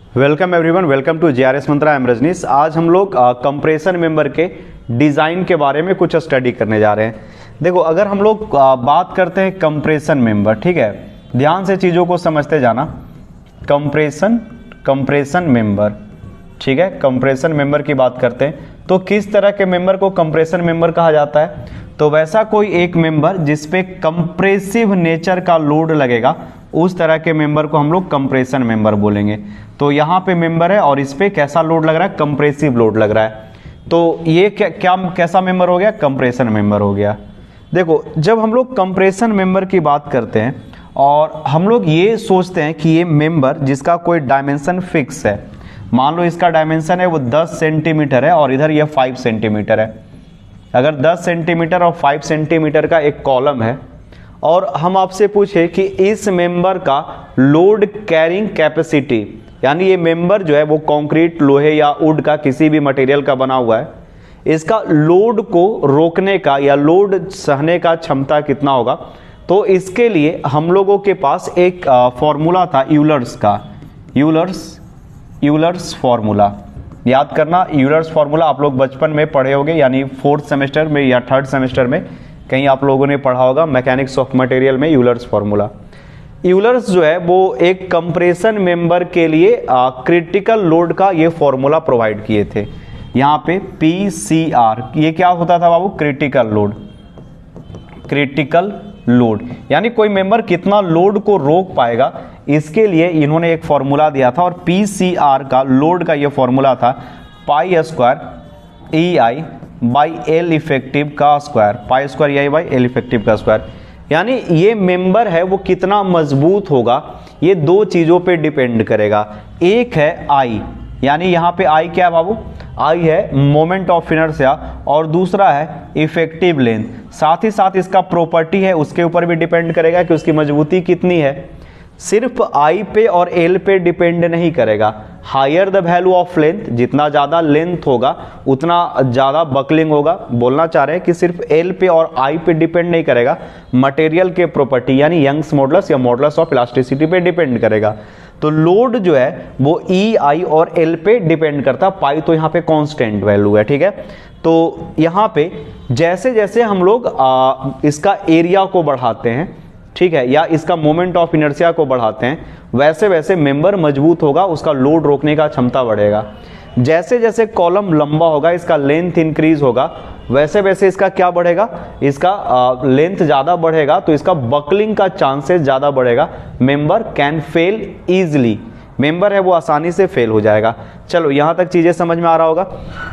Welcome everyone, welcome to JRS Mantra. Am Rajneesh. आज हम लोग कंप्रेशन मेंबर के डिज़ाइन के बारे में कुछ स्टडी करने जा रहे हैं। देखो, अगर हम लोग बात करते हैं कंप्रेशन मेंबर, ठीक है, ध्यान से चीज़ों को समझते जाना। कंप्रेशन मेंबर, ठीक है, कंप्रेशन मेंबर की बात करते हैं तो किस तरह के मेंबर को कंप्रेशन मेंबर कहा जाता है? तो वैसा कोई एक मेंबर जिसपे कंप्रेसिव नेचर का लोड लगेगा, उस तरह के मेंबर को हम लोग कंप्रेशन मेंबर बोलेंगे। तो यहाँ पे मेंबर है और इस पे कैसा लोड लग रहा है? कंप्रेसिव लोड लग रहा है। तो ये कैसा मेंबर हो गया? कंप्रेशन मेंबर हो गया। देखो, जब हम लोग कंप्रेशन मेंबर की बात करते हैं और हम लोग ये सोचते हैं कि ये मेंबर जिसका कोई डायमेंशन फिक्स है, मान लो इसका डायमेंशन है वो 10 सेंटीमीटर है और इधर ये 5 सेंटीमीटर है। अगर 10 सेंटीमीटर और 5 सेंटीमीटर का एक कॉलम है और हम आपसे पूछे कि इस मेंबर का लोड कैरिंग कैपेसिटी, यानी ये मेंबर जो है वो कंक्रीट, लोहे या वुड का किसी भी मटेरियल का बना हुआ है, इसका लोड को रोकने का या लोड सहने का क्षमता कितना होगा? तो इसके लिए हम लोगों के पास एक फॉर्मूला था यूलर्स का। यूलर्स फॉर्मूला याद करना। यूलर्स फॉर्मूला आप लोग बचपन में पढ़े होंगे, यानी 4th सेमेस्टर में या 3rd सेमेस्टर में कहीं आप लोगों ने पढ़ा होगा, मैकेनिक्स ऑफ मटेरियल में यूलर्स फॉर्मूला। यूलर्स जो है वो एक कंप्रेशन मेंबर के लिए क्रिटिकल लोड का ये फॉर्मूला प्रोवाइड किए थे। यहाँ पे PCR, ये क्या होता था बाबू? क्रिटिकल लोड, यानी कोई मेंबर कितना लोड को रोक पाएगा, इसके लिए इन्होंने एक फॉर्मूला दिया था। और PCR का लोड का ये फॉर्मूला था π² EI बाई L इफेक्टिव का square, π² EI by L effective का स्क्वायर। यानी ये मेंबर है वो कितना मजबूत होगा, ये दो चीज़ों पे डिपेंड करेगा। एक है I, यानी यहाँ पे I क्या है बाबू? I है मोमेंट ऑफ इनर्शिया, और दूसरा है इफेक्टिव लेंथ। साथ ही साथ इसका प्रॉपर्टी है, उसके ऊपर भी डिपेंड करेगा कि उसकी मजबूती कितनी है। सिर्फ I पे और L पे डिपेंड नहीं करेगा। Higher the value of length, जितना ज़्यादा लेंथ होगा उतना ज़्यादा बकलिंग होगा। बोलना चाह रहे हैं कि सिर्फ L पे और I पे डिपेंड नहीं करेगा, मटेरियल के प्रॉपर्टी यानी यंग्स मॉडुलस या मॉडुलस ऑफ इलास्टिसिटी पे डिपेंड करेगा। तो लोड जो है वो EI और L पे डिपेंड करता। पाई तो यहाँ पे कांस्टेंट वैल्यू है, ठीक है। तो यहाँ पे जैसे जैसे हम लोग इसका एरिया को बढ़ाते हैं, ठीक है, या इसका मोमेंट ऑफ इनर्शिया को बढ़ाते हैं, वैसे वैसे मेंबर मजबूत होगा, उसका लोड रोकने का क्षमता बढ़ेगा। जैसे जैसे कॉलम लंबा होगा, इसका लेंथ इंक्रीज होगा, वैसे वैसे इसका क्या बढ़ेगा? इसका लेंथ ज़्यादा बढ़ेगा तो इसका बकलिंग का चांसेस ज़्यादा बढ़ेगा। Member can fail easily, member है वो आसानी से फेल हो जाएगा। चलो, यहाँ तक चीज़ें समझ में आ रहा होगा।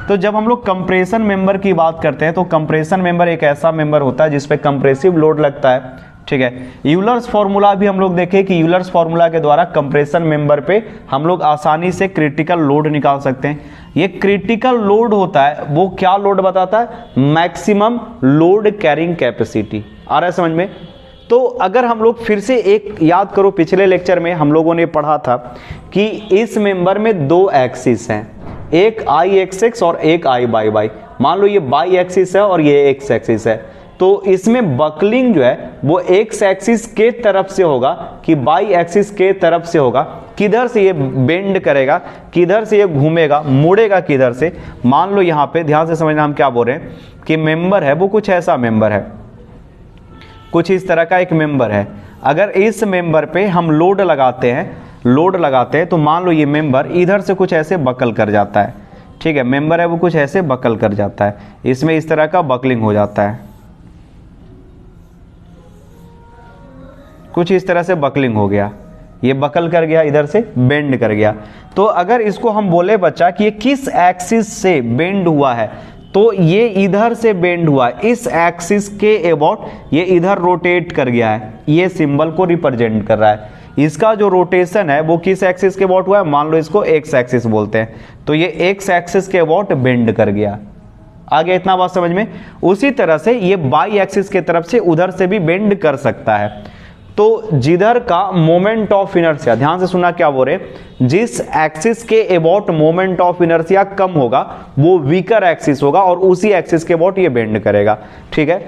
तो जब हम लोग कंप्रेशन मेंबर की बात करते हैं तो कंप्रेशन मेंबर एक ऐसा मेंबर होता है जिसपे कंप्रेसिव लोड लगता है, ठीक है। यूलर्स फॉर्मूला भी हम लोग देखें कि यूलर्स फॉर्मूला के द्वारा कंप्रेशन मेंबर पे हम लोग आसानी से क्रिटिकल लोड निकाल सकते हैं। ये क्रिटिकल लोड होता है वो क्या लोड बताता है? Maximum load carrying capacity. आ रहा है समझ में? तो अगर हम लोग फिर से एक याद करो, पिछले लेक्चर में हम लोगों ने पढ़ा था कि इस मेंबर में दो एक्सिस हैं, एक I एक्सिस और एक I बाई बाई। मान लो ये बाई एक्सिस है और ये एक्स एक्सिस है, तो इसमें बकलिंग जो है वो एक्स एक्सिस के तरफ से होगा कि बाई एक्सिस के तरफ से होगा। किधर से ये बेंड करेगा, किधर से ये घूमेगा, मुड़ेगा किधर से? मान लो यहाँ पे ध्यान से समझना हम क्या बोल रहे हैं कि मेंबर है वो कुछ ऐसा मेंबर है, कुछ इस तरह का एक मेंबर है। अगर इस मेंबर पे हम लोड लगाते हैं तो मान लो ये मेंबर इधर से कुछ ऐसे बकल कर जाता है, ठीक है। मेंबर है वो कुछ ऐसे बकल कर जाता है, इसमें इस तरह का बकलिंग हो जाता है, कुछ इस तरह से बकलिंग हो गया, ये बकल कर गया, इधर से बेंड कर गया। तो अगर इसको हम बोले बच्चा कि ये किस एक्सिस से बेंड हुआ है, तो ये इधर से बेंड हुआ है, इस एक्सिस के अबाउट ये इधर रोटेट कर गया है। ये सिंबल को रिप्रेजेंट कर रहा है। इसका जो रोटेशन है वो किस एक्सिस के अबाउट हुआ है? मान लो इसको एक्स एक्सिस बोलते हैं, तो ये एक्स एक्सिस के अबाउट बेंड कर गया। आगे इतना बात समझ में? उसी तरह से ये बाई एक्सिस के तरफ से उधर से भी बेंड कर सकता है। तो जिधर का मोमेंट ऑफ इनर्शिया, ध्यान से सुना क्या बोल रहे, जिस एक्सिस के अबाउट मोमेंट ऑफ इनर्शिया कम होगा वो वीकर एक्सिस होगा और उसी एक्सिस के अबाउट ये बेंड करेगा, ठीक है।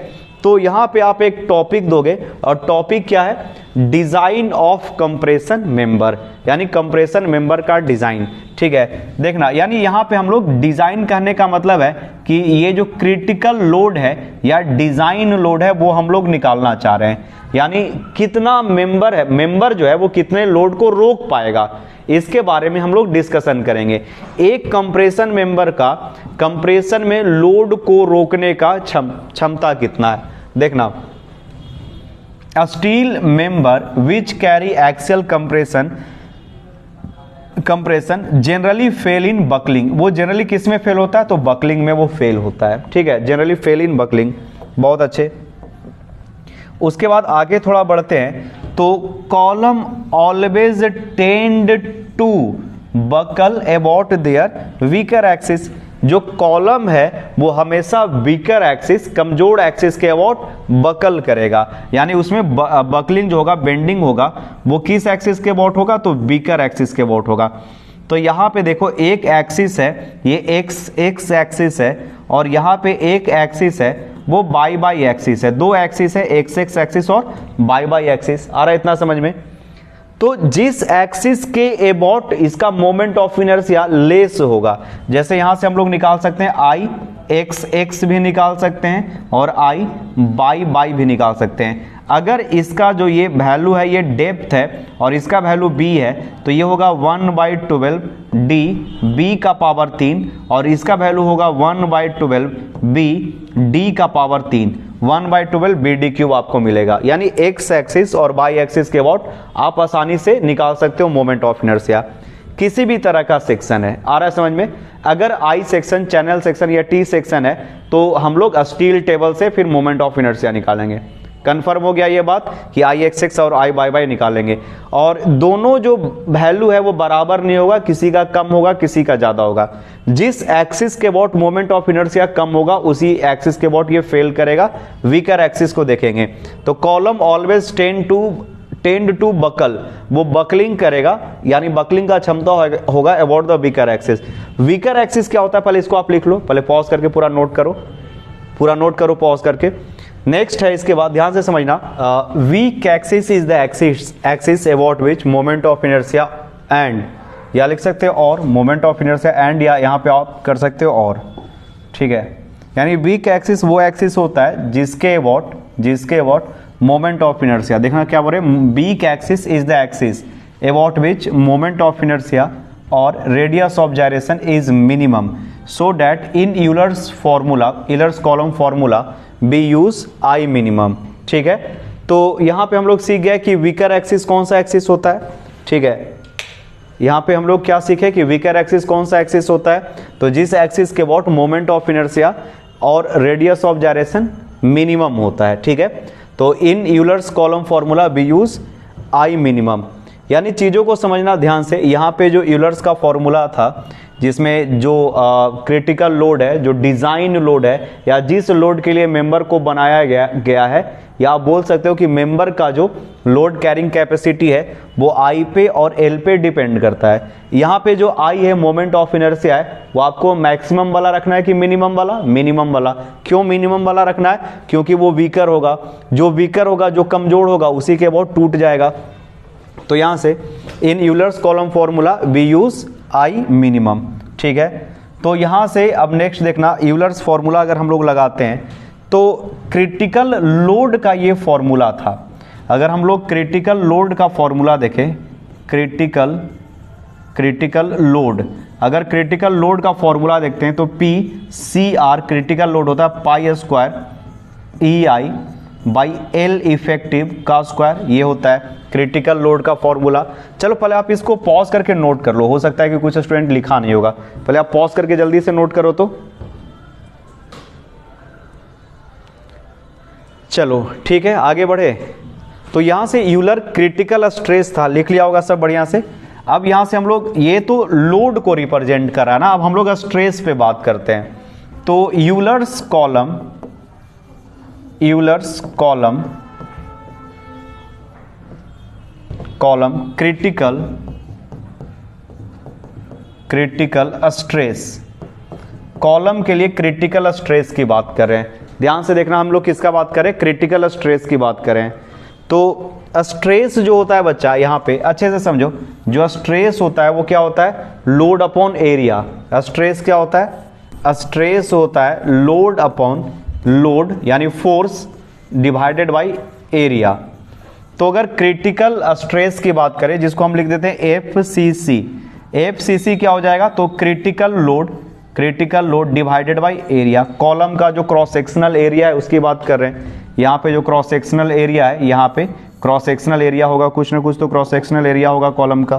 तो यहाँ पे आप एक टॉपिक दोगे और टॉपिक क्या है? डिजाइन ऑफ कंप्रेशन मेंबर, यानी कंप्रेशन मेंबर का डिजाइन। ठीक है, देखना यानी यहां पे हम लोग डिजाइन कहने का मतलब है कि ये जो क्रिटिकल लोड है या डिजाइन लोड है वो हम लोग निकालना चाह रहे हैं, यानी कितना मेंबर है, मेंबर जो है वो कितने लोड को रोक पाएगा, इसके बारे में हम लोग डिस्कशन करेंगे। एक कंप्रेशन मेंबर का कंप्रेशन में लोड को रोकने का क्षमता कितना है। देखना, A steel member which carry axial compression generally fail in buckling। वो जनरली किस में फेल होता है, तो बकलिंग में वो फेल होता है। ठीक है, जनरली फेल इन बकलिंग। बहुत अच्छे। उसके बाद आगे थोड़ा बढ़ते हैं तो column always tend to buckle about their weaker axis. जो कॉलम है वो हमेशा वीकर एक्सिस, कमजोर एक्सिस के अबाउट बकल करेगा, यानी उसमें बकलिंग जो होगा, बेंडिंग होगा, वो किस एक्सिस के अबाउट होगा, तो वीकर एक्सिस के अबाउट होगा। तो यहाँ पे देखो एक एक्सिस है, ये एक्स एक्सिस है, और यहाँ पे एक एक्सिस है वो बाई एक्सिस है। दो एक्सिस है, एक्स एक्सिस और बाई एक्सिस। आ रहा है इतना समझ में। तो जिस एक्सिस के अबाउट इसका मोमेंट ऑफ इनर्शिया लेस होगा, जैसे यहां से हम लोग निकाल सकते हैं आई एक्स भी निकाल सकते हैं और आई बाई भी निकाल सकते हैं। अगर इसका जो ये वैल्यू है ये डेप्थ है और इसका वैल्यू बी है, तो ये होगा 1/12 डी बी का पावर 3, और इसका वैल्यू होगा 1/12 बी डी का पावर 3, 1/12 बी डी क्यूब आपको मिलेगा। यानी एक्स एक्सिस और बाई एक्सिस के अबाउट आप आसानी से निकाल सकते हो मोमेंट ऑफ इनर्शिया। किसी भी तरह का सेक्शन है, आ रहा है समझ में। अगर आई सेक्शन, चैनल सेक्शन या टी सेक्शन है तो हम लोग स्टील टेबल से फिर मोमेंट ऑफ इनर्शिया निकालेंगे। कंफर्म हो गया ये बात कि आई एक्स एक्स और आई बाई निकालेंगे, और दोनों जो वैल्यू है वो बराबर नहीं होगा, किसी का कम होगा किसी का ज्यादा होगा। जिस एक्सिस के अबाउट मोमेंट ऑफ इनर्शिया कम होगा उसी एक्सिस के अबाउट ये फेल करेगा। वीकर एक्सिस को देखेंगे तो column always tend to buckle, वो बकलिंग करेगा, यानी बकलिंग का क्षमता होगा about the weaker axis. Weaker axis क्या होता है, पहले इसको आप लिख लो, पहले पॉज करके पूरा नोट करो पॉज करके। नेक्स्ट है, इसके बाद ध्यान से समझना, weak axis is the axis about which moment of inertia and, या लिख सकते हो और मोमेंट ऑफ इनर्शिया एंड, या यहां पे आप कर सकते हो और। ठीक है, यानी वीक एक्सिस वो एक्सिस होता है जिसके अबाउट मोमेंट ऑफ इनर्शिया, देखना क्या बोल रहे हैं, weak axis is the axis about which moment of inertia और radius of gyration is minimum, so that in Euler's column formula we use I minimum. ठीक है, तो यहां पे हम लोग सीख गए कि वीकर एक्सिस कौन सा एक्सिस होता है। ठीक है, यहां पे हम लोग क्या सीखे कि वीकर एक्सिस कौन सा एक्सिस होता है, तो जिस एक्सिस के अबाउट मोमेंट ऑफ इनर्शिया और रेडियस ऑफ जायरेशन मिनिमम होता है। ठीक है, तो in Euler's column formula we use I minimum. यानी चीज़ों को समझना ध्यान से। यहाँ पे जो यूलर्स का फॉर्मूला था जिसमें जो क्रिटिकल लोड है, जो डिज़ाइन लोड है, या जिस लोड के लिए मेंबर को बनाया गया है, या आप बोल सकते हो कि मेंबर का जो लोड कैरिंग कैपेसिटी है वो आई पे और एल पे डिपेंड करता है। यहाँ पे जो आई है मोमेंट ऑफ इनर्शिया है, वो आपको मैक्सिमम वाला रखना है कि मिनिमम वाला। मिनिमम वाला। क्यों मिनिमम वाला रखना है, क्योंकि वो वीकर होगा, जो कमजोर होगा उसी के अबाउट टूट जाएगा। तो यहां से in Euler's column formula we use I minimum. ठीक है, तो यहां से अब नेक्स्ट देखना, यूलर्स फॉर्मूला अगर हम लोग लगाते हैं तो क्रिटिकल लोड का ये फॉर्मूला था। अगर हम लोग क्रिटिकल लोड का फॉर्मूला देखें, क्रिटिकल लोड, अगर क्रिटिकल लोड का फॉर्मूला देखते हैं तो P C R critical load होता है pi square E I by L effective का स्क्वायर, ये होता है क्रिटिकल लोड का फॉर्मूला। चलो पहले आप इसको पॉज करके नोट कर लो, हो सकता है कि कुछ स्टूडेंट लिखा नहीं होगा, पहले आप पॉज करके जल्दी से नोट करो। तो चलो ठीक है, आगे बढ़े। तो यहां से यूलर क्रिटिकल स्ट्रेस था, लिख लिया होगा सब बढ़िया से। अब यहां से हम लोग, ये तो लोड को रिप्रेजेंट करा ना, अब हम लोग स्ट्रेस पे बात करते हैं। तो Euler's column critical stress, column के लिए क्रिटिकल स्ट्रेस की बात कर रहे हैं। ध्यान से देखना, हम लोग किसका बात करें, क्रिटिकल स्ट्रेस की बात करें। तो स्ट्रेस जो होता है बच्चा यहाँ पे अच्छे से समझो, जो स्ट्रेस होता है वो क्या होता है, लोड अपॉन एरिया। स्ट्रेस क्या होता है, स्ट्रेस होता है लोड अपॉन लोड यानी फोर्स डिवाइडेड बाय एरिया। तो अगर क्रिटिकल स्ट्रेस की बात करें जिसको हम लिख देते हैं एफसीसी, एफसीसी क्या हो जाएगा, तो critical load divided by area. Column का जो क्रॉस सेक्शनल एरिया है उसकी बात कर रहे हैं, यहाँ पे जो क्रॉस सेक्शनल एरिया है, यहाँ पे क्रॉस सेक्शनल एरिया होगा, कुछ ना कुछ तो क्रॉस सेक्शनल एरिया होगा कॉलम का।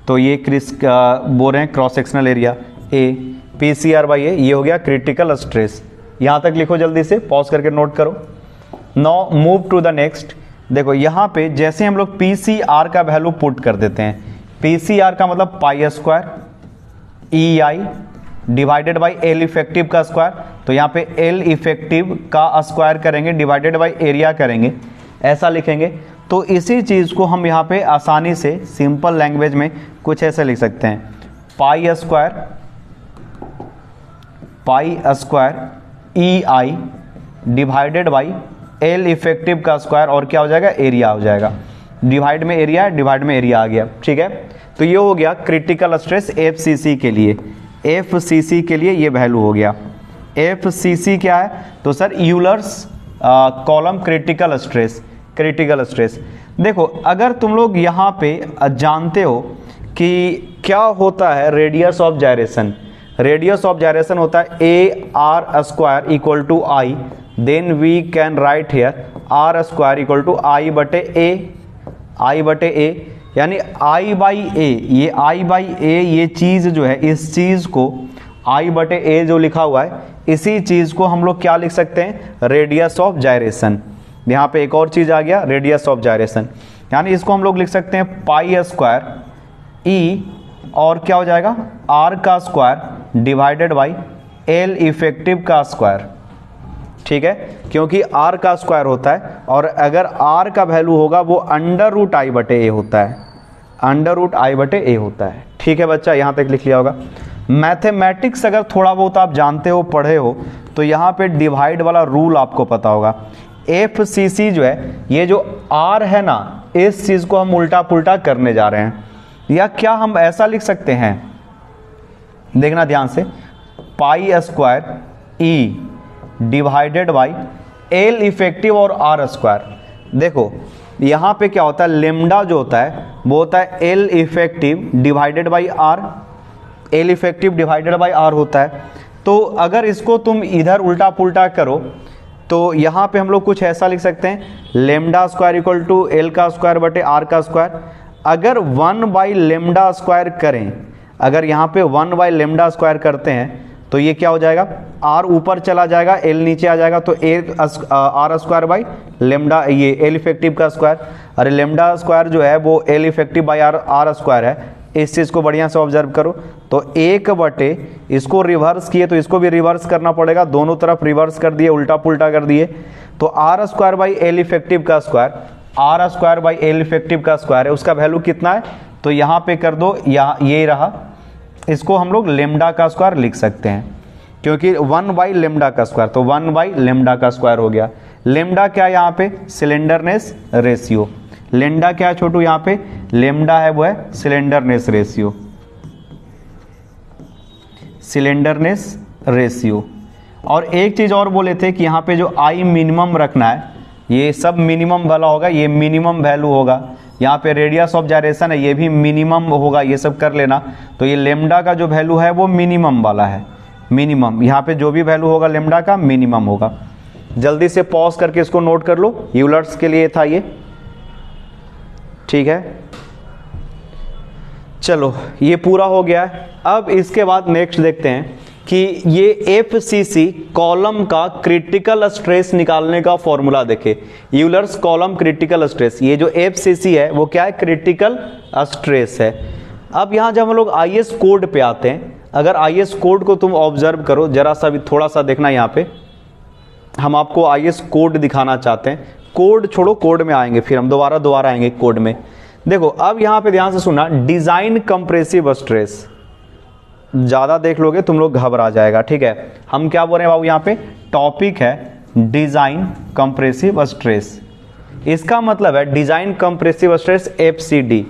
तो ये बोल रहे हैं cross sectional area A, PCR by A, ये हो गया क्रिटिकल स्ट्रेस। यहां तक लिखो, जल्दी से पॉज करके नोट करो। Now move to the next. देखो यहां पे जैसे हम लोग पीसीआर का वैल्यू पुट कर देते हैं, पीसीआर का मतलब पाई square E I divided by L effective का स्क्वायर, तो यहाँ पे एल इफेक्टिव का स्क्वायर करेंगे डिवाइडेड बाई एरिया करेंगे, ऐसा लिखेंगे। तो इसी चीज़ को हम यहाँ पे आसानी से सिंपल लैंग्वेज में कुछ ऐसे लिख सकते हैं, पाई square E I divided by L effective का स्क्वायर और क्या हो जाएगा, एरिया हो जाएगा। डिवाइड में एरिया है, डिवाइड में एरिया आ गया, ठीक है। तो ये हो गया क्रिटिकल स्ट्रेस एफसीसी के लिए, एफसीसी के लिए ये वैल्यू हो गया। एफसीसी क्या है, तो sir Euler's column critical stress. देखो अगर तुम लोग यहाँ पे जानते हो कि क्या होता है radius of gyration, radius of gyration होता है A R square equal to I, then we can write here R square equal to I बटे ए, यानी आई बाई ए, ये आई बाई ए ये चीज़ जो है, इस चीज़ को आई बटे ए जो लिखा हुआ है, इसी चीज़ को हम लोग क्या लिख सकते हैं, रेडियस ऑफ जायरेशन। यहाँ पे एक और चीज़ आ गया, रेडियस ऑफ जायरेशन, यानी इसको हम लोग लिख सकते हैं पाई स्क्वायर ई और क्या हो जाएगा, आर का square divided by L effective का स्क्वायर, ठीक है, क्योंकि आर का स्क्वायर होता है और अगर आर का वैल्यू होगा वो अंडर रूट आई बटे ए होता है, अंडर रूट आई बटे ए होता है, ठीक है बच्चा, यहाँ तक लिख लिया होगा। मैथमेटिक्स अगर थोड़ा बहुत आप जानते हो, पढ़े हो, तो यहाँ पे डिवाइड वाला रूल आपको पता होगा। एफसीसी जो है, ये जो आर है ना, इस चीज़ को हम उल्टा पुल्टा करने जा रहे हैं, या क्या हम ऐसा लिख सकते हैं, देखना ध्यान से, पाई square E divided by L effective और आर स्क्वायर। देखो यहाँ पे क्या होता है, लेमडा जो होता है वो होता है L effective divided by R, L effective divided by R होता है। तो अगर इसको तुम इधर उल्टा पुल्टा करो तो यहाँ पे हम लोग कुछ ऐसा लिख सकते हैं, lambda square equal to L का स्क्वायर बटे आर का स्क्वायर। अगर 1 बाई लेमडा स्क्वायर करें, अगर यहाँ पे 1 बाई लेमडा स्क्वायर करते हैं तो ये क्या हो जाएगा, आर ऊपर चला जाएगा, एल नीचे आ जाएगा, तो आर स्क्वायर बाई लेमडा, ये एल इफेक्टिव का स्क्वायर। अरे लेमडा स्क्वायर जो है वो L effective by R square है, इस चीज़ को बढ़िया से ऑब्जर्व करो। तो 1 बटे, इसको रिवर्स किए तो इसको भी रिवर्स करना पड़ेगा, दोनों तरफ रिवर्स कर दिए, उल्टा पुल्टा कर दिए, तो R square by L effective का square, R square by L effective का स्क्वायर है, उसका वैल्यू कितना है, तो यहाँ पे कर दो, यहाँ ये रहा, इसको हम लोग लेमडा का स्क्वायर लिख सकते हैं, क्योंकि 1 बाई लेमडा का स्क्वायर, तो 1 बाई लेमडा का स्क्वायर हो गया। लेमडा क्या है यहाँ पे, सिलेंडरनेस रेशियो। लेमडा क्या है छोटू, यहाँ पे लेमडा है वो है सिलेंडरनेस रेशियो, सिलेंडरनेस रेशियो। और एक चीज़ और बोले थे कि यहाँ पे जो आई मिनिमम रखना है, ये सब मिनिमम वाला होगा, ये मिनिमम वैल्यू होगा। यहाँ पे रेडियस ऑफ जायरेशन है, ये भी मिनिमम होगा, ये सब कर लेना। तो ये लेमडा का जो वैल्यू है वो मिनिमम वाला है, मिनिमम, यहाँ पे जो भी वैल्यू होगा लेमडा का मिनिमम होगा। जल्दी से पॉज करके इसको नोट कर लो, यूलर्स के लिए था ये, ठीक है। चलो ये पूरा हो गया है। अब इसके बाद नेक्स्ट देखते हैं कि ये एफसीसी कॉलम का क्रिटिकल स्ट्रेस निकालने का फॉर्मूला देखे। यूलर्स कॉलम क्रिटिकल स्ट्रेस, ये जो एफसीसी है वो क्या है, क्रिटिकल स्ट्रेस है। अब यहाँ जब हम लोग आईएस कोड पे आते हैं, अगर आईएस कोड को तुम ऑब्जर्व करो, जरा सा भी थोड़ा सा देखना, यहाँ पे हम आपको आईएस कोड दिखाना चाहते हैं। कोड छोड़ो, कोड में आएंगे, फिर हम दोबारा आएंगे कोड में। देखो अब यहाँ पे ध्यान से सुनना, डिजाइन कंप्रेसिव स्ट्रेस, ज्यादा देख लोगे तुम लोग घबरा जाएगा, ठीक है। हम क्या बोल रहे हैं बाबू यहाँ पे, टॉपिक है डिजाइन कंप्रेसिव स्ट्रेस। इसका मतलब है डिजाइन कंप्रेसिव स्ट्रेस FCD।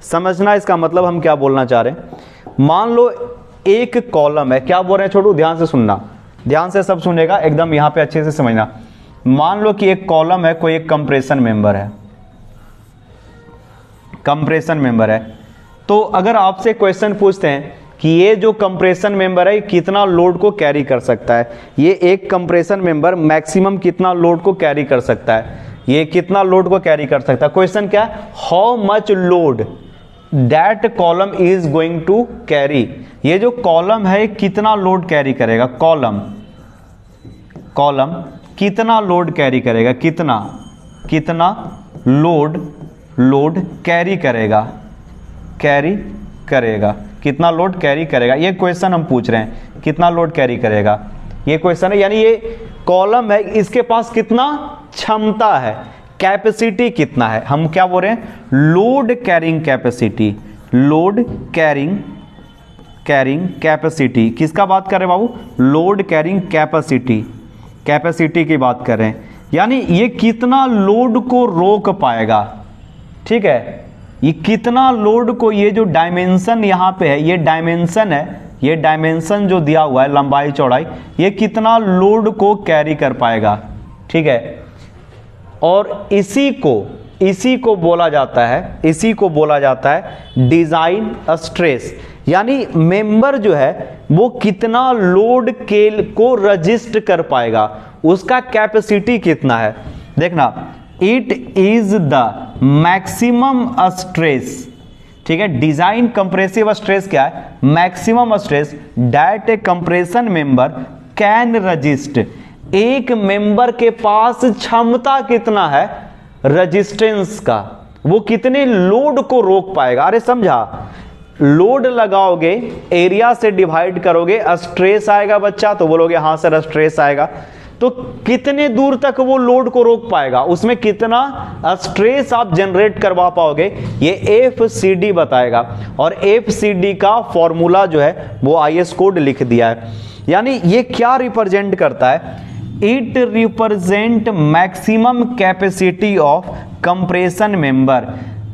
समझना इसका मतलब हम क्या बोलना चाह रहे हैं। मान लो एक कॉलम है, क्या बोल रहे हैं छोटू, ध्यान से सुनना, ध्यान से सब सुनेगा एकदम, यहां पे अच्छे से समझना। मान लो कि एक कॉलम है, कोई एक कंप्रेशन मेंबर है, कंप्रेशन मेंबर है। तो अगर आपसे क्वेश्चन पूछते हैं कि ये जो कंप्रेशन मेंबर है कितना लोड को कैरी कर सकता है, ये एक कंप्रेशन मेंबर मैक्सिमम कितना लोड को कैरी कर सकता है, ये कितना लोड को कैरी कर सकता है। क्वेश्चन क्या है, how much load that column is going to carry. ये जो कॉलम है कितना लोड कैरी करेगा, कॉलम कितना लोड कैरी करेगा, कितना लोड कैरी करेगा, कितना लोड कैरी करेगा। ये क्वेश्चन हम पूछ रहे हैं, कितना लोड कैरी करेगा, ये क्वेश्चन है। यानी ये कॉलम है, इसके पास कितना क्षमता है, कैपेसिटी कितना है। हम क्या बोल रहे हैं, load carrying capacity, load carrying capacity. किसका बात कर रहे हैं बाबू, लोड कैरिंग कैपेसिटी की बात कर रहे हैं। यानी ये कितना लोड को रोक पाएगा, ठीक है, ये कितना लोड को, ये जो डायमेंशन यहां पे है, ये डायमेंशन है, ये डायमेंशन जो दिया हुआ है लंबाई चौड़ाई, ये कितना लोड को कैरी कर पाएगा, ठीक है। और इसी को बोला जाता है डिजाइन स्ट्रेस। यानी मेंबर जो है वो कितना लोड को रजिस्ट कर पाएगा, उसका कैपेसिटी कितना है। देखना, it is the maximum stress, ठीक है। डिजाइन कंप्रेसिव स्ट्रेस क्या है, maximum stress that A compression member can resist. एक मेंबर के पास क्षमता कितना है रजिस्टेंस का, वो कितने लोड को रोक पाएगा। अरे समझा, लोड लगाओगे, एरिया से डिवाइड करोगे, स्ट्रेस आएगा बच्चा, तो बोलोगे हाँ सर स्ट्रेस आएगा। तो कितने दूर तक वो लोड को रोक पाएगा, उसमें कितना स्ट्रेस आप जनरेट करवा पाओगे, ये FCD बताएगा। और FCD का फॉर्मूला जो है वो IS कोड लिख दिया है। यानी ये क्या रिप्रेजेंट करता है, it represent maximum capacity of compression member.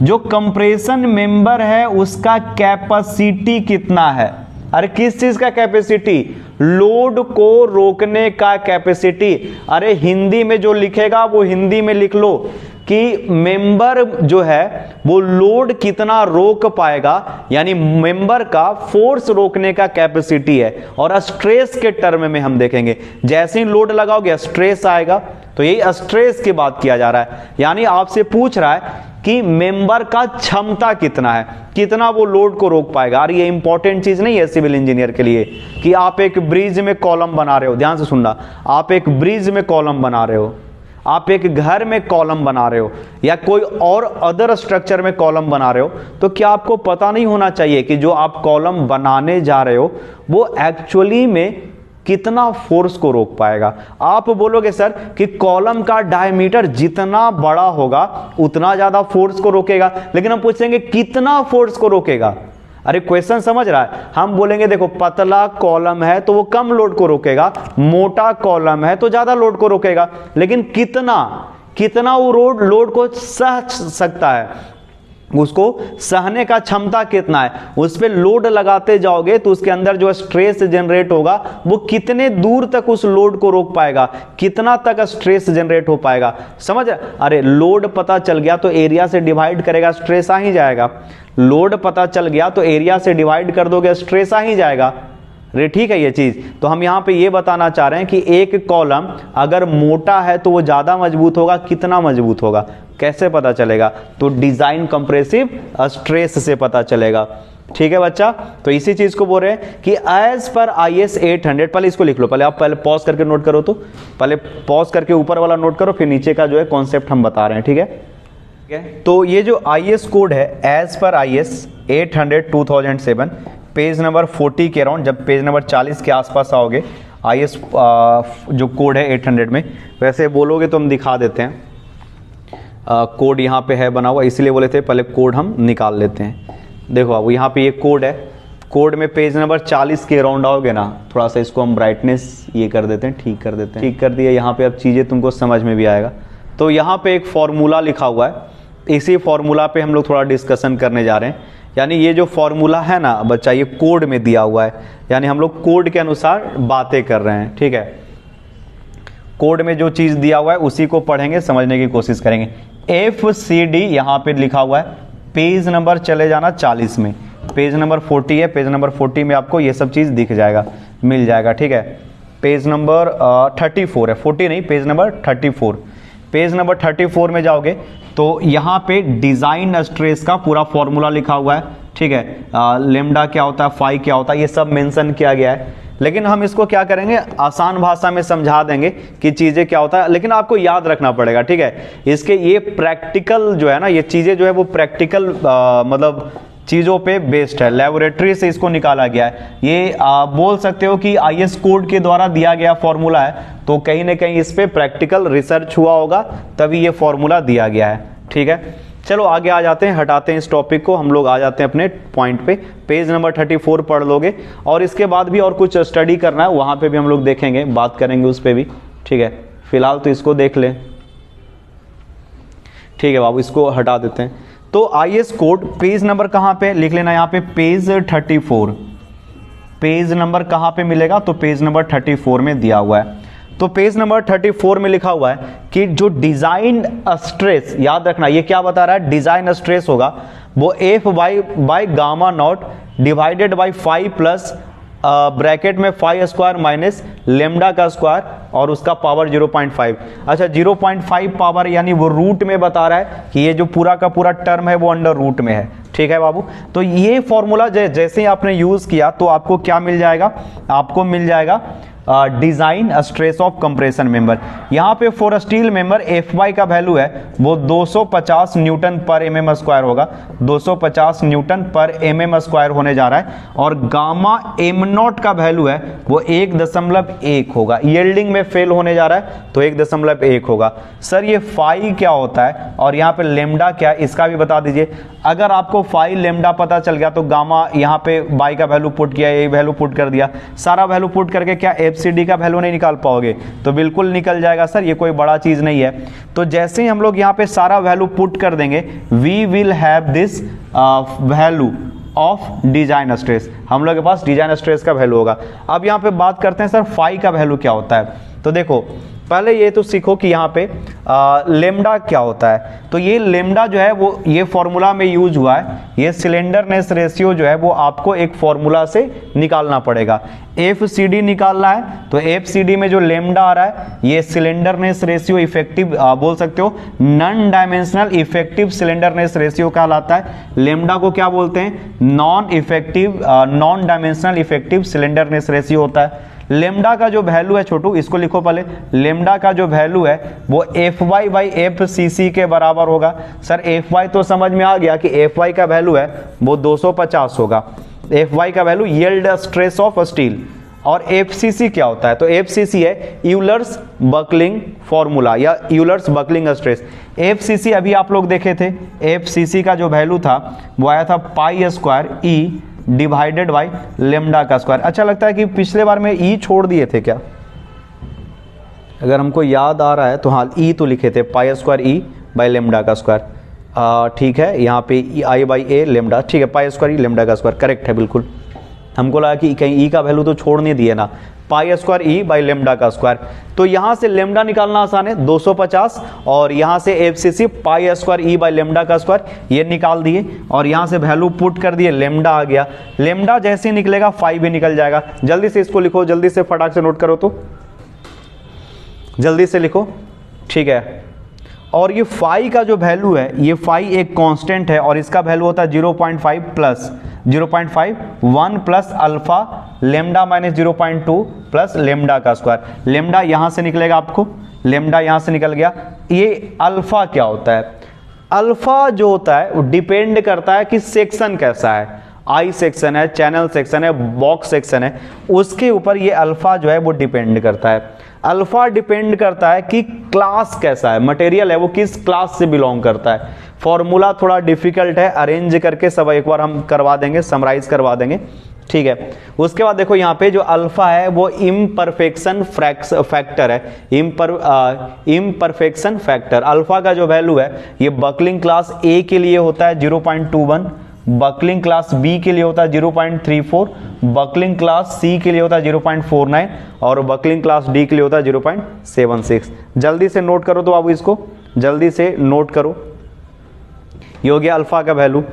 जो कंप्रेशन मेंबर है उसका कैपेसिटी कितना है। अरे किस चीज का कैपेसिटी, लोड को रोकने का कैपेसिटी। अरे हिंदी में जो लिखेगा वो हिंदी में लिख लो कि मेंबर जो है वो लोड कितना रोक पाएगा, यानी मेंबर का फोर्स रोकने का कैपेसिटी है। और स्ट्रेस के टर्म में हम देखेंगे, जैसे ही लोड लगाओगे स्ट्रेस आएगा, तो यही स्ट्रेस की बात किया जा रहा है। यानी आपसे पूछ रहा है कि मेंबर का क्षमता कितना है, कितना वो लोड को रोक पाएगा। और ये इंपॉर्टेंट चीज नहीं है सिविल इंजीनियर के लिए कि आप एक ब्रिज में कॉलम बना रहे हो, ध्यान से सुनना, आप एक ब्रिज में कॉलम बना रहे हो, आप एक घर में कॉलम बना रहे हो, या कोई और अदर स्ट्रक्चर में कॉलम बना रहे हो, तो क्या आपको पता नहीं होना चाहिए कि जो आप कॉलम बनाने जा रहे हो वो एक्चुअली में कितना फोर्स को रोक पाएगा। आप बोलोगे सर कि कॉलम का डायमीटर जितना बड़ा होगा उतना ज्यादा फोर्स को रोकेगा, लेकिन हम पूछेंगे कितना फोर्स को रोकेगा। अरे क्वेश्चन समझ रहा है, हम बोलेंगे देखो पतला कॉलम है तो वो कम लोड को रोकेगा, मोटा कॉलम है तो ज्यादा लोड को रोकेगा, लेकिन कितना वो लोड को सह सकता है, उसको सहने का क्षमता कितना है, उस पर लोड लगाते जाओगे तो उसके अंदर जो स्ट्रेस जनरेट होगा वो कितने दूर तक उस लोड को रोक पाएगा, कितना तक स्ट्रेस जनरेट हो पाएगा। समझ, अरे लोड पता चल गया तो एरिया से डिवाइड करेगा, स्ट्रेस आ ही जाएगा। लोड पता चल गया तो एरिया से डिवाइड कर दोगे, स्ट्रेस आ ही जाएगा। रे ठीक है ये चीज। तो हम यहां पे ये बताना चाह रहे हैं कि एक कॉलम अगर मोटा है तो वो ज्यादा मजबूत होगा, कितना मजबूत होगा, कैसे पता चलेगा, तो डिजाइन कंप्रेसिव स्ट्रेस से पता चलेगा। ठीक है बच्चा, तो इसी चीज को बोल रहे हैं कि एज पर IS 800, पहले इसको लिख लो, पहले आप पहले पॉज करके नोट करो, तो पहले पॉज करके ऊपर वाला नोट करो, फिर नीचे का जो है कॉन्सेप्ट हम बता रहे हैं। ठीक है, तो ये जो IS कोड है as per IS 800 2007, page number 40 के अराउंड, जब पेज नंबर 40 के आसपास आओगे IS जो कोड है 800 में, वैसे बोलोगे तो हम दिखा देते हैं। कोड यहाँ पे है बना हुआ, इसलिए बोले थे पहले कोड हम निकाल लेते हैं। देखो अब यहाँ पे ये कोड है कोड में पेज नंबर 40 के अराउंड आओगे ना, थोड़ा सा इसको हम ब्राइटनेस ये कर देते हैं, ठीक कर देते हैं, ठीक कर दिया। यहाँ पे अब चीज़ें तुमको समझ में भी आएगा। तो यहाँ पे एक फॉर्मूला लिखा हुआ है, इसी फॉर्मूला पे हम लोग थोड़ा डिस्कशन करने जा रहे हैं। यानी ये जो फॉर्मूला है ना बच्चा, ये कोड में दिया हुआ है, यानी हम लोग कोड के अनुसार बातें कर रहे हैं, ठीक है। कोड में जो चीज़ दिया हुआ है उसी को पढ़ेंगे, समझने की कोशिश करेंगे। FCD यहाँ पे लिखा हुआ है, पेज नंबर चले जाना 40 में, पेज नंबर 40 है, पेज नंबर 40 में आपको ये सब चीज़ दिख जाएगा, मिल जाएगा, ठीक है। पेज नंबर 34 है, 40 नहीं, पेज नंबर 34। पेज नंबर 34 में जाओगे तो यहाँ पे डिज़ाइन स्ट्रेस का पूरा फॉर्मूला लिखा हुआ है, ठीक है। लेमडा क्या होता है, फाई क्या होता है, ये सब मेंशन किया गया है। लेकिन हम इसको क्या करेंगे, आसान भाषा में समझा देंगे कि चीज़ें क्या होता है, लेकिन आपको याद रखना पड़ेगा, ठीक है। इसके ये प्रैक्टिकल जो है ना, ये चीज़ें जो है वो प्रैक्टिकल मतलब चीज़ों पे बेस्ड है, लेबोरेटरी से इसको निकाला गया है। ये बोल सकते हो कि IS कोड के द्वारा दिया गया फॉर्मूला है, तो कहीं ना कहीं इस पे प्रैक्टिकल रिसर्च हुआ होगा, तभी ये फॉर्मूला दिया गया है, ठीक है। चलो आगे आ जाते हैं, हटाते हैं इस टॉपिक को, हम लोग आ जाते हैं अपने पॉइंट पे। पेज नंबर 34 पढ़ लोगे, और इसके बाद भी और कुछ स्टडी करना है, वहाँ पे भी हम लोग देखेंगे, बात करेंगे उस पर भी, ठीक है। फिलहाल तो इसको देख लें, ठीक है बाबू, इसको हटा देते हैं। तो IS कोड पेज नंबर कहाँ पे लिख लेना, यहाँ पे पेज 34, पेज नंबर कहाँ पे मिलेगा, तो पेज नंबर 34 में दिया हुआ है। तो पेज नंबर 34 में लिखा हुआ है कि जो डिजाइन स्ट्रेस, याद रखना ये क्या बता रहा है, डिजाइन स्ट्रेस होगा वो F by gamma not divided by 5 plus bracket में 5 स्क्वायर माइनस लेमडा का स्क्वायर और उसका पावर 0.5। अच्छा 0.5 पावर यानी वो रूट में बता रहा है कि ये जो पूरा का पूरा टर्म है वो अंडर रूट में है, ठीक है बाबू। तो ये फॉर्मूला जैसे ही आपने यूज किया तो आपको क्या मिल जाएगा, आपको मिल जाएगा design stress of compression member. यहाँ पे फॉर स्टील मेंबर Fy का वैल्यू है वो 250 न्यूटन पर mm स्क्वायर होगा, 250 न्यूटन पर mm स्क्वायर होने जा रहा है। और गामा m नॉट का वैल्यू है वो 1.1 होगा, यील्डिंग में फेल होने जा रहा है तो 1.1 होगा। सर ये फाई क्या होता है और यहाँ पे लेमडा क्या है, इसका भी बता दीजिए। अगर आपको फाई लेमडा पता चल गया तो गामा यहाँ पे बाई का वैल्यू पुट किया, ये वैल्यू पुट कर दिया, सारा वैल्यू पुट करके क्या FCD का वैल्यू नहीं निकाल पाओगे, तो बिल्कुल निकल जाएगा सर, ये कोई बड़ा चीज नहीं है। तो जैसे ही हम लोग यहाँ पे सारा वैल्यू पुट कर देंगे, we will have this value of design stress, हम लोग के पास डिजाइन स्ट्रेस का वैल्यू होगा। अब यहाँ पे बात करते हैं सर फाई का वैल्यू क्या होता है। तो देखो पहले ये तो सीखो कि यहाँ पे लेमडा क्या होता है। तो ये लेमडा जो है वो ये फॉर्मूला में यूज हुआ है, ये सिलेंडरनेस रेशियो जो है वो आपको एक फॉर्मूला से निकालना पड़ेगा। FCD निकालना है तो FCD में जो लेमडा आ रहा है ये सिलेंडरनेस रेशियो इफेक्टिव बोल सकते हो, non dimensional effective slenderness ratio कहलाता है। लेमडा को क्या बोलते हैं, non dimensional effective slenderness ratio होता है। लेमडा का जो वैल्यू है छोटू, इसको लिखो पहले, लेमडा का जो वैल्यू है वो Fy बाई FCC के बराबर होगा। सर Fy तो समझ में आ गया कि Fy का वैल्यू है वो 250 होगा, Fy का value yield stress of steel. और FCC क्या होता है, तो FCC है यूलर्स बकलिंग फॉर्मूला या यूलर्स बकलिंग स्ट्रेस। FCC अभी आप लोग देखे थे, FCC का जो वैल्यू था वो आया था pi square E divided by lambda का स्क्वायर। अच्छा लगता है कि पिछले बार में E छोड़ दिए थे क्या, अगर हमको याद आ रहा है तो हाँ E तो लिखे थे, pi square E by lambda का स्क्वायर, ठीक है। यहाँ पे I बाई A लेमडा, ठीक है, पाई स्क्वायर E लेमडा का स्क्वायर करेक्ट है बिल्कुल। हमको लगा कि कहीं E का वैल्यू तो छोड़ नहीं दिए ना, pi square E by lambda का स्क्वायर। तो यहाँ से लेमडा निकालना आसान है 250, और यहाँ से FCC pi square E by lambda का स्क्वायर ये निकाल दिए, और यहाँ से वैल्यू पुट कर दिए, लेमडा आ गया। लेमडा जैसे ही निकलेगा फाई भी निकल जाएगा। जल्दी से इसको लिखो, जल्दी से फटाक से नोट करो, तो जल्दी से लिखो, ठीक है। और ये फाई का जो वैल्यू है, ये फाई एक कांस्टेंट है और इसका वैल्यू होता है 0.5 plus 0.5 1 plus alpha lambda minus 0.2 plus lambda का स्क्वायर। लेमडा यहाँ से निकलेगा, आपको लेमडा यहाँ से निकल गया। ये अल्फा क्या होता है, अल्फा जो होता है वो डिपेंड करता है कि सेक्शन कैसा है, आई सेक्शन है, चैनल सेक्शन है, बॉक्स सेक्शन है, उसके ऊपर ये अल्फा जो है वो डिपेंड करता है। अल्फा डिपेंड करता है कि क्लास कैसा है, मटेरियल है वो किस क्लास से बिलोंग करता है। फॉर्मूला थोड़ा डिफिकल्ट है, अरेंज करके सब एक बार हम करवा देंगे, समराइज करवा देंगे, ठीक है। उसके बाद देखो यहाँ पे जो अल्फा है वो इम्परफेक्शन फैक्टर है, इम्परफेक्शन फैक्टर। अल्फा का जो वैल्यू है ये बकलिंग क्लास ए के लिए होता है 0.21, बकलिंग क्लास बी के लिए होता है 0.34, बकलिंग क्लास सी के लिए होता है 0.49 और बकलिंग क्लास डी के लिए होता है 0.76। जल्दी से नोट करो तो बाबू, इसको जल्दी से नोट करो। ये हो गया अल्फा का वैल्यू,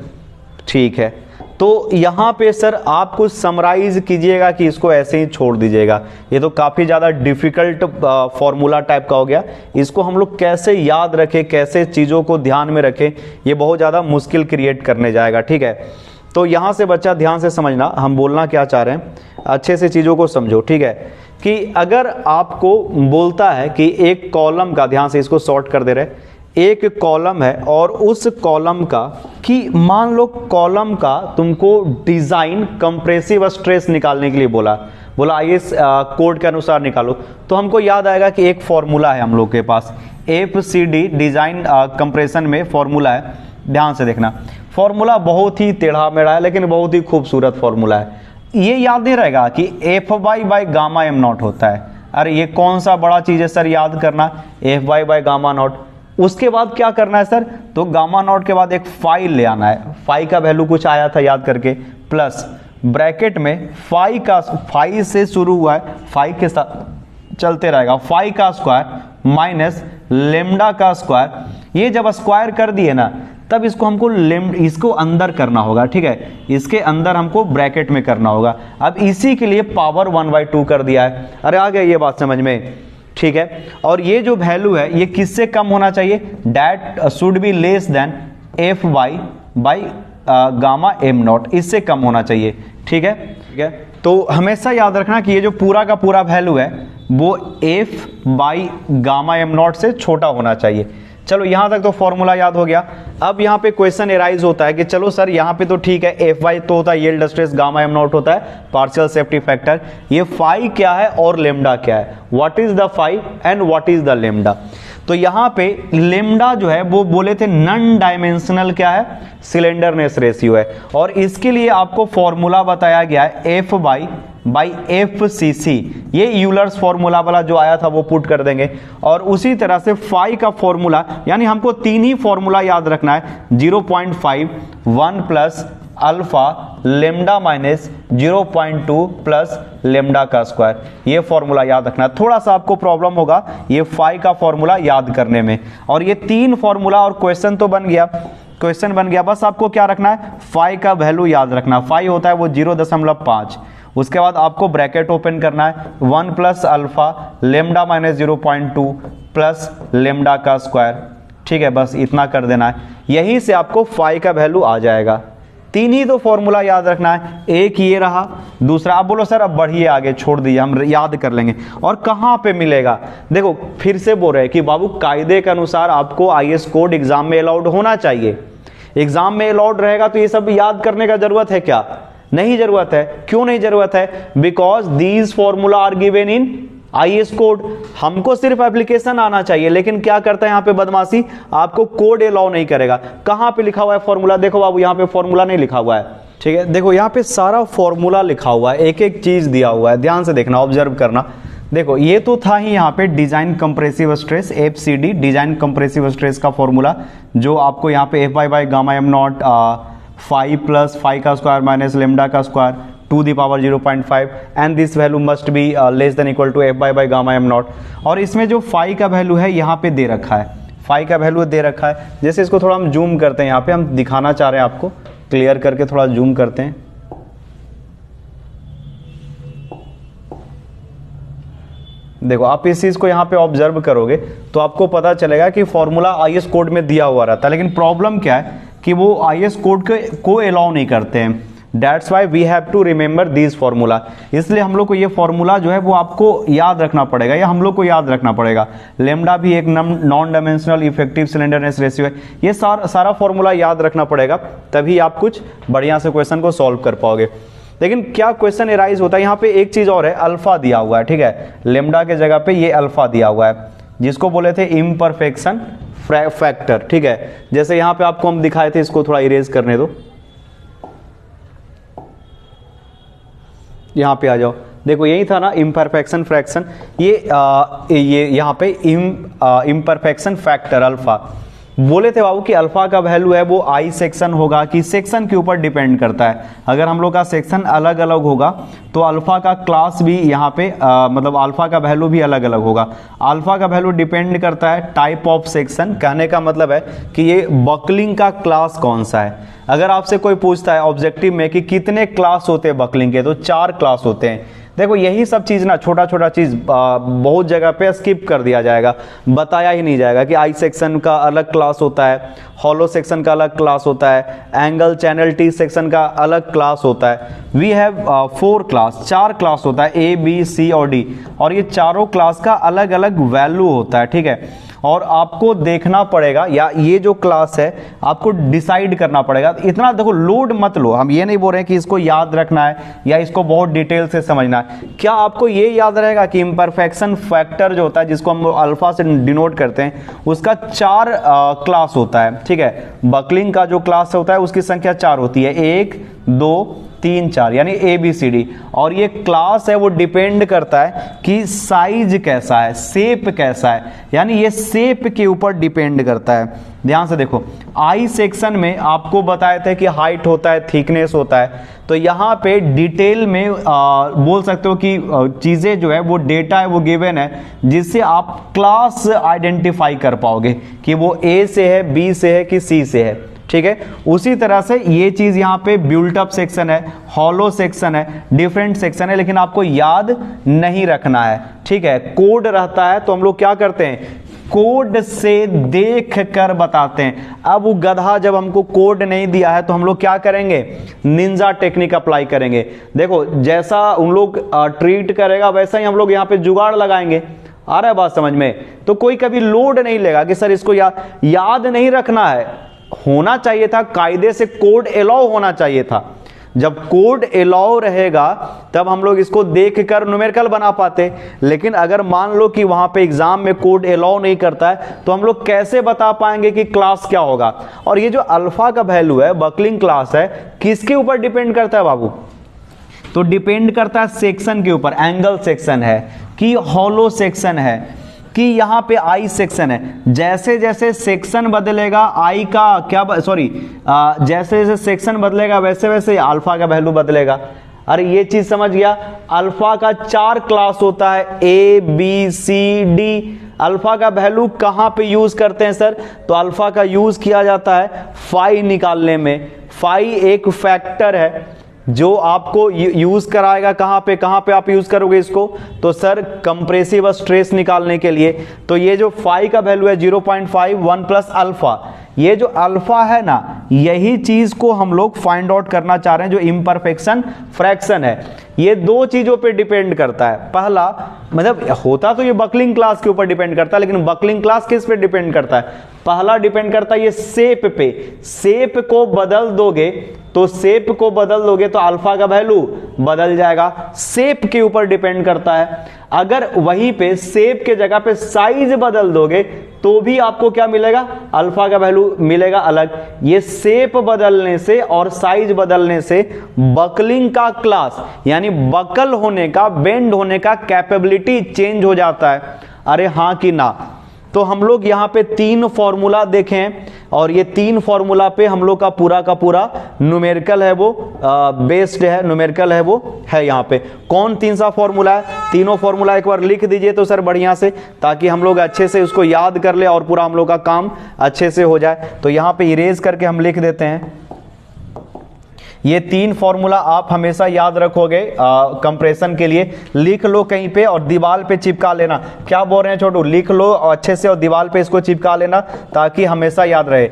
ठीक है। तो यहां पे सर आप कुछ समराइज कीजिएगा कि इसको ऐसे ही छोड़ दीजिएगा, ये तो काफी ज्यादा डिफिकल्ट फॉर्मूला टाइप का हो गया। इसको हम लोग कैसे याद रखें, कैसे चीजों को ध्यान में रखें, ये बहुत ज्यादा मुश्किल क्रिएट करने जाएगा, ठीक है। तो यहां से बच्चा ध्यान से समझना हम बोलना क्या चाह रहे हैं, अच्छे से चीजों को समझो, ठीक है। कि अगर आपको बोलता है कि एक कॉलम का, ध्यान से इसको शॉर्ट कर दे रहे, एक कॉलम है और उस कॉलम का कि मान लो कॉलम का तुमको डिजाइन कंप्रेसिव स्ट्रेस निकालने के लिए बोला आईएस कोड के अनुसार निकालो, तो हमको याद आएगा कि एक फॉर्मूला है हम लोग के पास, FCD डिजाइन कंप्रेशन में फॉर्मूला है। ध्यान से देखना, फॉर्मूला बहुत ही टेढ़ा मेढ़ा है लेकिन बहुत ही खूबसूरत फॉर्मूला है। ये याद नहीं रहेगा कि FY by gamma M naught होता है। अरे ये कौन सा बड़ा चीज है सर याद करना, FY बाई गामा नॉट। उसके बाद क्या करना है सर, तो गामा नॉट के बाद एक फाई ले आना है, फाई का वैल्यू कुछ आया था याद करके, प्लस ब्रैकेट में फाई से शुरू हुआ है, फाई के साथ चलते रहेगा, फाई का स्क्वायर माइनस लेमडा का स्क्वायर। ये जब स्क्वायर कर दिए ना तब इसको हमको इसको अंदर करना होगा, ठीक है, इसके अंदर हमको ब्रैकेट में करना होगा। अब इसी के लिए पावर 1/2 कर दिया है। अरे आ गया ये बात समझ में, ठीक है। और ये जो वैल्यू है ये किससे कम होना चाहिए, that should be less then FY by gamma M not, इससे कम होना चाहिए, ठीक है, ठीक है। तो हमेशा याद रखना कि ये जो पूरा का पूरा वैल्यू है वो F by gamma M naught से छोटा होना चाहिए। चलो यहां तक तो फॉर्मूला याद हो गया। अब यहां पे क्वेश्चन एराइज होता है कि चलो सर यहां पे तो ठीक है, FY तो होता है yield stress, gamma M naught होता है पार्शियल सेफ्टी फैक्टर, ये फाई क्या है और लेमडा क्या है, what is the phi and what is the lambda. तो यहां पे लेमडा जो है वो बोले थे नॉन डायमेंशनल क्या है, सिलेंडरनेस रेशियो है, और इसके लिए आपको फॉर्मूला बताया गया है FY बाई FCC, ये यूलर्स फॉर्मूला वाला जो आया था वो पुट कर देंगे। और उसी तरह से फाई का फॉर्मूला, यानी हमको तीन ही फॉर्मूला याद रखना है, 0.5 1 plus alpha lambda minus 0.2 plus lambda का स्क्वायर, ये फॉर्मूला याद रखना। थोड़ा सा आपको प्रॉब्लम होगा ये फाई का फॉर्मूला याद करने में, और ये तीन फॉर्मूला और क्वेश्चन तो बन गया, क्वेश्चन बन गया। बस आपको क्या रखना है, फाई का वैल्यू याद रखना, फाई होता है वो 0.5। उसके बाद आपको ब्रैकेट ओपन करना है, 1 plus alpha lambda minus 0.2 plus lambda का स्क्वायर, ठीक है, बस इतना कर देना है। यहीं से आपको फाई का वैल्यू आ जाएगा। तीन ही तो फॉर्मूला याद रखना है, एक ये रहा, दूसरा आप बोलो सर अब बढ़िए आगे छोड़ दीजिए हम याद कर लेंगे। और कहाँ पे मिलेगा, देखो फिर से बोल रहे हैं कि बाबू कायदे के अनुसार आपको IAS कोड एग्जाम में अलाउड होना चाहिए। एग्जाम में अलाउड रहेगा तो ये सब याद करने का जरूरत है क्या, नहीं जरूरत है। क्यों नहीं जरूरत है, because these formula are given in IAS code. हमको सिर्फ एप्लीकेशन आना चाहिए, लेकिन क्या करता है यहाँ पे बदमाशी, आपको कोड अलाउ नहीं करेगा। कहाँ पे लिखा हुआ है फॉर्मूला, देखो बाबू यहाँ पे फॉर्मूला नहीं लिखा हुआ है, ठीक है, देखो यहाँ पे सारा फॉर्मूला लिखा हुआ है, एक एक चीज दिया हुआ है, ध्यान से देखना, ऑब्जर्व करना। देखो ये तो था ही यहाँ पे design compressive stress, FCD design compressive stress का फॉर्मूला, जो आपको यहाँ पे FY by gamma M naught phi plus phi का स्क्वायर माइनस लेमडा का square to the power 0.5 and this value must be less than equal to FY by gamma M naught. और इसमें जो फाई का वैल्यू है यहाँ पे दे रखा है, फाई का वैल्यू दे रखा है। जैसे इसको थोड़ा हम जूम करते हैं, यहाँ पे हम दिखाना चाह रहे हैं आपको, क्लियर करके थोड़ा जूम करते हैं। देखो आप इस चीज को यहाँ पे ऑब्जर्व करोगे तो आपको पता चलेगा कि फॉर्मूला IAS कोड में दिया हुआ रहता है, लेकिन प्रॉब्लम क्या है कि वो IAS कोड को अलाउ नहीं करते हैं। That's why we have to remember this formula. इसलिए हम लोग को ये फॉर्मूला जो है वो आपको याद रखना पड़ेगा, या हम लोग को याद रखना पड़ेगा। लेमडा भी एक non dimensional effective slenderness ratio है, ये सारा फॉर्मूला याद रखना पड़ेगा, तभी आप कुछ बढ़िया से क्वेश्चन को सॉल्व कर पाओगे। लेकिन क्या क्वेश्चन एराइज होता है, यहाँ पे एक चीज और है, अल्फा दिया हुआ है, ठीक है, लेमडा के जगह पे ये अल्फा दिया हुआ है, जिसको बोले थे इम्परफेक्शन फैक्टर, ठीक है। जैसे यहाँ पे आपको हम दिखाए थे, इसको थोड़ा इरेज करने दो। यहाँ पे आ जाओ, देखो यही था ना इम्परफेक्शन फ्रैक्शन, ये यहाँ पे इम्परफेक्शन फैक्टर अल्फा। बोले थे बाबू कि अल्फा का वैल्यू है वो आई सेक्शन होगा कि सेक्शन के ऊपर डिपेंड करता है। अगर हम लोग का सेक्शन अलग अलग होगा तो अल्फा का क्लास भी यहाँ पे मतलब अल्फा का वैल्यू भी अलग अलग होगा। अल्फा का वैल्यू डिपेंड करता है टाइप ऑफ सेक्शन। कहने का मतलब है कि ये बकलिंग का क्लास कौन सा है। अगर आपसे कोई पूछता है ऑब्जेक्टिव में कि कितने क्लास होते हैं बकलिंग के, तो 4 क्लास होते हैं। देखो यही सब चीज़ ना, छोटा छोटा चीज़ बहुत जगह पे स्किप कर दिया जाएगा, बताया ही नहीं जाएगा कि आई सेक्शन का अलग क्लास होता है, हॉलो सेक्शन का अलग क्लास होता है, एंगल चैनल टी सेक्शन का अलग क्लास होता है। वी हैव 4 क्लास, 4 क्लास होता है, ए बी सी और डी, और ये चारों क्लास का अलग अलग वैल्यू होता है, ठीक है। और आपको देखना पड़ेगा, या ये जो क्लास है आपको डिसाइड करना पड़ेगा। इतना देखो लोड मत लो, हम ये नहीं बोल रहे हैं कि इसको याद रखना है या इसको बहुत डिटेल से समझना है। क्या आपको ये याद रहेगा कि इम्परफेक्शन फैक्टर जो होता है, जिसको हम अल्फा से डिनोट करते हैं, उसका 4 क्लास होता है, ठीक है। बकलिंग का जो क्लास होता है उसकी संख्या 4 होती है, 1 2 3 4, यानी ए बी सी डी। और ये क्लास है वो डिपेंड करता है कि साइज कैसा है, शेप कैसा है, यानी ये शेप के ऊपर डिपेंड करता है। ध्यान से देखो, आई सेक्शन में आपको बताए थे कि हाइट होता है, थिकनेस होता है, तो यहाँ पे डिटेल में बोल सकते हो कि चीज़ें जो है वो डेटा है वो गिवन है, जिससे आप क्लास आइडेंटिफाई कर पाओगे कि वो ए से है, बी से है कि सी से है, ठीक है। उसी तरह से ये चीज यहाँ पे बिल्ट अप सेक्शन है, हॉलो सेक्शन है, डिफरेंट सेक्शन है, लेकिन आपको याद नहीं रखना है, ठीक है। कोड रहता है तो हम लोग क्या करते हैं, कोड से देख कर बताते हैं। अब वो गधा जब हमको कोड नहीं दिया है तो हम लोग क्या करेंगे, निंजा टेक्निक अप्लाई करेंगे। देखो जैसा उन लोग ट्रीट करेगा वैसा ही हम लोग यहाँ पे जुगाड़ लगाएंगे। आ रहा है बात समझ में? तो कोई कभी लोड नहीं लेगा कि सर इसको याद नहीं रखना है। होना चाहिए था कायदे से, कोड अलाउ होना चाहिए था। जब कोड अलाउ रहेगा तब हम लोग इसको देखकर न्यूमेरिकल बना पाते। लेकिन अगर मान लो कि वहां पे एग्जाम में कोड अलाउ नहीं करता है तो हम लोग कैसे बता पाएंगे कि क्लास क्या होगा। और ये जो अल्फा का वैल्यू है, बकलिंग क्लास है, किसके ऊपर डिपेंड करता है बाबू? तो डिपेंड करता है सेक्शन के ऊपर, एंगल सेक्शन है कि हॉलो सेक्शन है कि यहाँ पे आई सेक्शन है। जैसे जैसे सेक्शन बदलेगा आई का क्या जैसे जैसे सेक्शन बदलेगा वैसे वैसे अल्फा का वैल्यू बदलेगा। अरे ये चीज समझ गया? अल्फा का 4 क्लास होता है, A B C D. Alpha का वैल्यू कहाँ पे यूज करते हैं सर? तो अल्फा का यूज किया जाता है फाई निकालने में। फाई एक फैक्टर है जो आपको यूज कराएगा। कहां पे आप यूज करोगे इसको? तो सर कंप्रेसिव स्ट्रेस निकालने के लिए। तो ये जो फाई का वैल्यू है 0.5 1 प्लस अल्फा, ये जो अल्फा है ना, यही चीज को हम लोग फाइंड आउट करना चाह रहे हैं, जो इम्परफेक्शन फ्रैक्शन है। ये 2 चीजों पे डिपेंड करता है। पहला मतलब होता तो ये बकलिंग क्लास के ऊपर डिपेंड करता है, लेकिन बकलिंग क्लास किस पे डिपेंड करता है? पहला डिपेंड करता है ये शेप पे। शेप को बदल दोगे तो अल्फा का वैल्यू बदल जाएगा। शेप के ऊपर डिपेंड करता है। अगर वहीं पे शेप के जगह पे साइज बदल दोगे तो भी आपको क्या मिलेगा? अल्फा का वैल्यू मिलेगा अलग। ये शेप बदलने से और साइज बदलने से बकलिंग का क्लास यानी बकल होने का, बेंड होने का कैपेबिलिटी चेंज हो जाता है। अरे हाँ कि ना? तो हम लोग यहाँ पे 3 फॉर्मूला देखें और ये 3 फॉर्मूला पे हम लोग का पूरा न्यूमेरिकल है वो बेस्ड है, न्यूमेरिकल है वो है। यहाँ पे कौन 3 सा फॉर्मूला है? तीनों फॉर्मूला एक बार लिख दीजिए तो सर बढ़िया से, ताकि हम लोग अच्छे से उसको याद कर ले और पूरा हम लोग का काम अच्छे से हो जाए। तो यहाँ पे इरेज करके हम लिख देते हैं। ये 3 फॉर्मूला आप हमेशा याद रखोगे कंप्रेशन के लिए। लिख लो कहीं पे और दीवार पे चिपका लेना। क्या बोल रहे हैं छोटू? लिख लो अच्छे से और दीवार पे इसको चिपका लेना ताकि हमेशा याद रहे।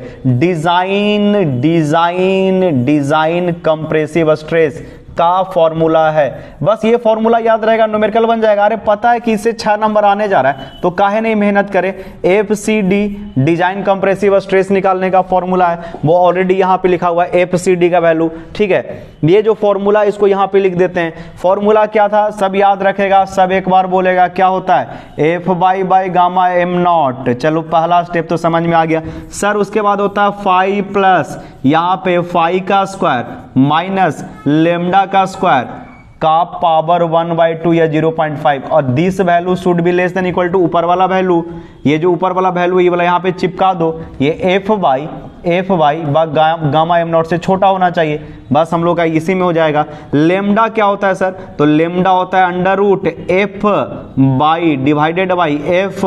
डिजाइन कंप्रेसिव स्ट्रेस का फॉर्मूला है। बस ये फॉर्मूला याद रहेगा, न्यूमेरिकल बन जाएगा। अरे पता है कि इससे 6 नंबर आने जा रहा है तो काहे नहीं मेहनत करें। FCD डिजाइन कंप्रेसिव स्ट्रेस निकालने का फॉर्मूला है, वो ऑलरेडी यहाँ पे लिखा हुआ है FCD का वैल्यू, ठीक है। ये जो फॉर्मूला इसको यहाँ पे लिख देते हैं। फॉर्मूला क्या था? सब याद रखेगा, सब एक बार बोलेगा। क्या होता है? F gamma m0। चलो पहला स्टेप तो समझ में आ गया सर। उसके बाद होता है फाई प्लस यहाँ पे फाई का स्क्वायर माइनस लेमडा का स्क्वायर का पावर 1/2 या 0.5 और this value should be less than equal to ऊपर वाला वैल्यू, ये जो ऊपर वाला वैल्यू ये वाला यहाँ पे चिपका दो, ये F Y gamma M naught से छोटा होना चाहिए, बस हम लोग का इसी में हो जाएगा। लेमडा क्या होता है सर, तो लेमडा होता है under root F Y divided by F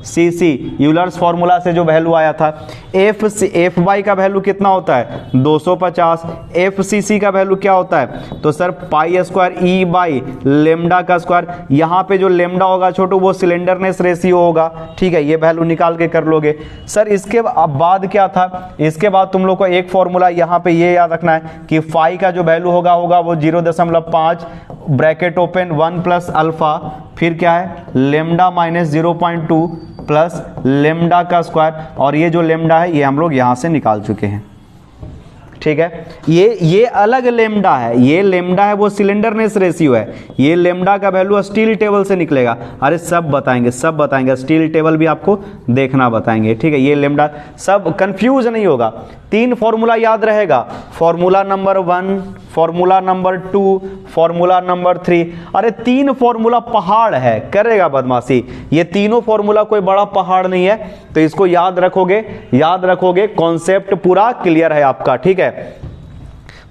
C C, Euler's formula से जो वैल्यू आया था। एफ बाई का वैल्यू कितना होता है 250, एफ सी सी का वैल्यू क्या होता है, तो sir pi square E by lambda का स्क्वायर, यहाँ पे जो लेमडा होगा छोटू वो सिलेंडरनेस रेशियो होगा, ठीक है, ये वैल्यू निकाल के कर लोगे। सर इसके बाद क्या था, इसके बाद तुम लोग को एक फॉर्मूला यहाँ पे ये याद रखना है कि फाई का जो वैल्यू होगा वो 0.5 ब्रैकेट ओपन 1 प्लस अल्फा, फिर क्या है लेमडा माइनस 0.2 प्लस लेमडा का स्क्वायर, और ये जो लेमडा है ये हम लोग यहां से निकाल चुके हैं, ठीक है। ये अलग लेमडा है, ये लेमडा है वो सिलेंडरनेस रेशियो है, ये लेमडा का वैल्यू स्टील टेबल से निकलेगा। अरे सब बताएंगे, स्टील टेबल भी आपको देखना बताएंगे, ठीक है। ये लेमडा सब कंफ्यूज नहीं होगा, 3 फॉर्मूला याद रहेगा, formula number 1, formula number 2, formula number 3। अरे 3 फॉर्मूला पहाड़ है, करेगा बदमाशी, ये तीनों फॉर्मूला कोई बड़ा पहाड़ नहीं है, तो इसको याद रखोगे, कॉन्सेप्ट पूरा क्लियर है आपका, ठीक है।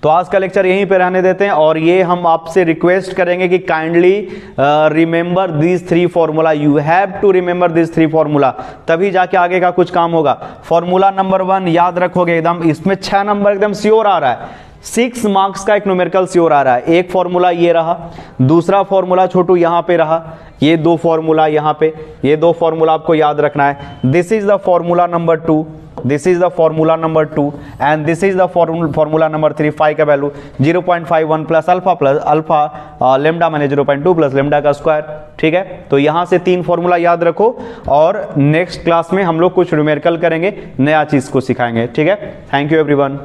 तो आज का लेक्चर यहीं पे रहने देते हैं, और ये हम आपसे रिक्वेस्ट करेंगे कि kindly remember this 3 formula, you have to remember this 3 formula, तभी जाके आगे का कुछ काम होगा। फॉर्मूला नंबर 1 याद रखोगे एकदम, इसमें 6 नंबर एकदम श्योर आ रहा है, 6 मार्क्स का एक न्यूमेरिकल श्योर आ रहा है। एक फॉर्मूला ये रहा, दूसरा फॉर्मूला छोटू यहाँ पे रहा, ये 2 फॉर्मूला यहाँ पे, ये 2 फॉर्मूला आपको याद रखना है। This is the formula number 2, this is the formula number 2 and this is the formula number 3, phi का value 0.51 plus alpha lambda minus 0.2 plus lambda का स्क्वायर, ठीक है। तो यहां से 3 फॉर्मूला याद रखो, और नेक्स्ट क्लास में हम लोग कुछ न्यूमेरिकल करेंगे, नया चीज को सिखाएंगे, ठीक है। Thank you everyone.